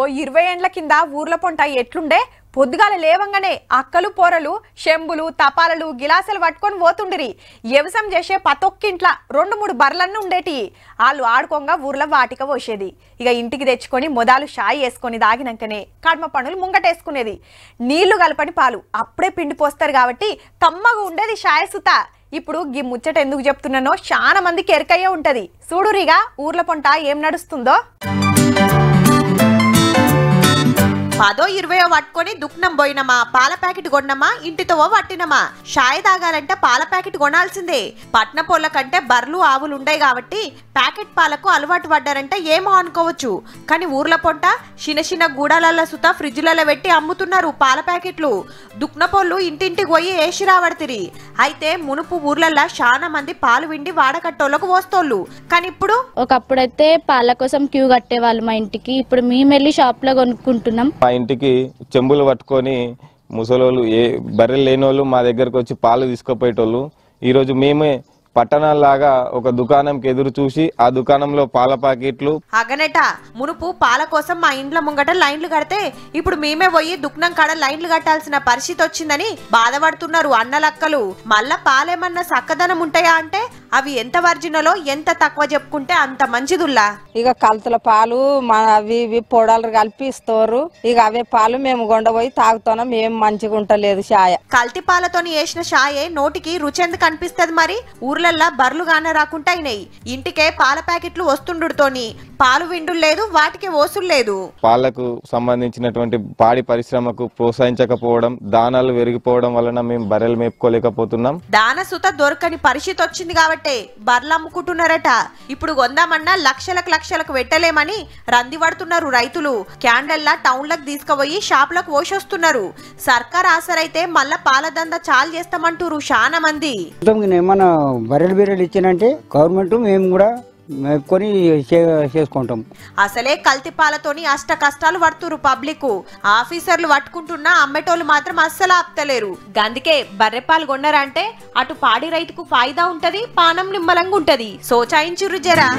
ఓ 20 ఏండ్ల కింద ఊర్ల పొంట ఎట్లుండే పొద్దుగాల లేవంగానే అక్కలు పోరలు షెంబులు తపాలలు గిలాసులు పట్టుకొని పోతుండిరి. వ్యవసాయం చేసే పతొక్కింట్ల 2-3 బర్లన్నీ ఉండేటి. వాళ్ళు ఆడుకోంగా ఊర్ల వాటిక పోసేది. ఇక ఇంటికి తెచ్చుకొని మొదలు షాయి వేసుకొని దాగినాకనే కడమ పనులు ముంగటేసుకునేది. నీళ్లు కలపని పాలు అప్పుడే పిండి పోస్తారు కాబట్టి కమ్మగా ఉండేది షాయి సుత. ఇప్పుడు గీ ముచ్చట ఎందుకు చెప్తున్నానో చాలా మందికి ఎరకయ్యే ఉంటది. చూడురిగా ఊర్ల పొంట ఏం నడుస్తుందో. 10-20 పట్టుకొని దుఃఖనం పోయినమా, పాల ప్యాకెట్ కొన్నమా, ఇంటితో పట్టినమా. షాయి తాగాలంటే పాల ప్యాకెట్ కొనాల్సిందే. పట్న పొల్ల కంటే బర్లు ఆవులు ఉండాయి కాబట్టి ప్యాకెట్ పాలకు అలవాటు పడ్డారంటే ఏమో అనుకోవచ్చు. కానీ ఊర్ల పొంట చిన్న గూడాలల్ల సుత ఫ్రిడ్జ్లలో పెట్టి అమ్ముతున్నారు పాల ప్యాకెట్లు. దుఃఖనపోళ్ళు ఇంటింటికి పోయి వేసి రాబడితిరి. అయితే మునుపు ఊర్లల్లో చాలా మంది పాలు విండి వాడకట్టోళ్ళకు పోస్తోళ్ళు. కానీ ఇప్పుడు ఒకప్పుడైతే పాల కోసం క్యూ కట్టేవాళ్ళు మా ఇంటికి. ఇప్పుడు మేము వెళ్ళి షాప్ లో కొనుక్కుంటున్నాం. మా ఇంటికి చెంబులు పట్టుకొని ముసలోళ్ళు బర్రెలు లేని వాళ్ళు మా దగ్గరకు వచ్చి పాలు తీసుకుపోయేటోళ్ళు. ఈరోజు మేమే పట్టణాల్లాగా ఒక దుకాణంకి ఎదురు చూసి ఆ దుకాణంలో పాల ప్యాకెట్లు అగనట మునుపు పాల కోసం మా ఇండ్ల ముంగట లైన్లు కడితే ఇప్పుడు మేమే పోయి దుకాణం కాడ లైన్లు కట్టాల్సిన పరిస్థితి వచ్చిందని బాధపడుతున్నారు అన్నలక్కలు. మళ్ళా పాలేమన్నా చక్కదనం ఉంటాయా అంటే అవి ఎంత వర్జినలో ఎంత తక్కువ చెప్పుకుంటే అంత మంచిదుల్లా. ఇక కలుతుల పాలు అవి ఇవి పొడాలు కలిపి ఇస్తారు. ఇక అవే పాలు మేము కొండపోయి తాగుతున్నాం. ఏం మంచిగా ఉంటలేదు షాయ. కల్తీ పాలతోని వేసిన షాయే నోటికి రుచి ఎందుకు అనిపిస్తుంది మరి. ఊర్లల్లా బర్లు గానే రాకుండా అయినాయి. ఇంటికే పాల ప్యాకెట్లు వస్తుండుతోని పాలు విండు లేదు, వాటికి ఓసులు లేదు. పాలకు సంబంధించినటువంటి పాడి పరిశ్రమకు ప్రోత్సహించకపోవడం, దానాలు పెరిగిపోవడం వలన మేము బర్రెలు మేపుకోలేకపోతున్నాం. దాన సుత దొరకని పరిస్థితి వచ్చింది కాబట్టి బర్లు అమ్ముకుంటున్నారట. ఇప్పుడు కొందామన్నా లక్షలకు పెట్టలేమని రంది పడుతున్నారు రైతులు. క్యాండల్లా టౌన్లకు తీసుకుపోయి షాపులకు పోషొస్తున్నారు. సర్కార్ ఆసరైతే మళ్ళా పాల దంద చాలు చేస్తామంటారు చాలా మంది. ఏమన్నా బర్రెలు బీరెలు ఇచ్చానంటే గవర్నమెంట్ మేము కూడా మేపుకొని చేసుకుంటాం. అసలే కల్తీ పాలతోని అష్ట కష్టాలు పడుతురు పబ్లిక్. ఆఫీసర్లు పట్టుకుంటున్నా అమ్మేటోళ్ళు మాత్రం అస్సలు ఆపుతలేరు. గందుకే బర్రె పాలు కొన్నారంటే అటు పాడి రైతుకు ఫాయిదా ఉంటది, పానం నిమ్మలంగా ఉంటది. సోచాయించురు జరా.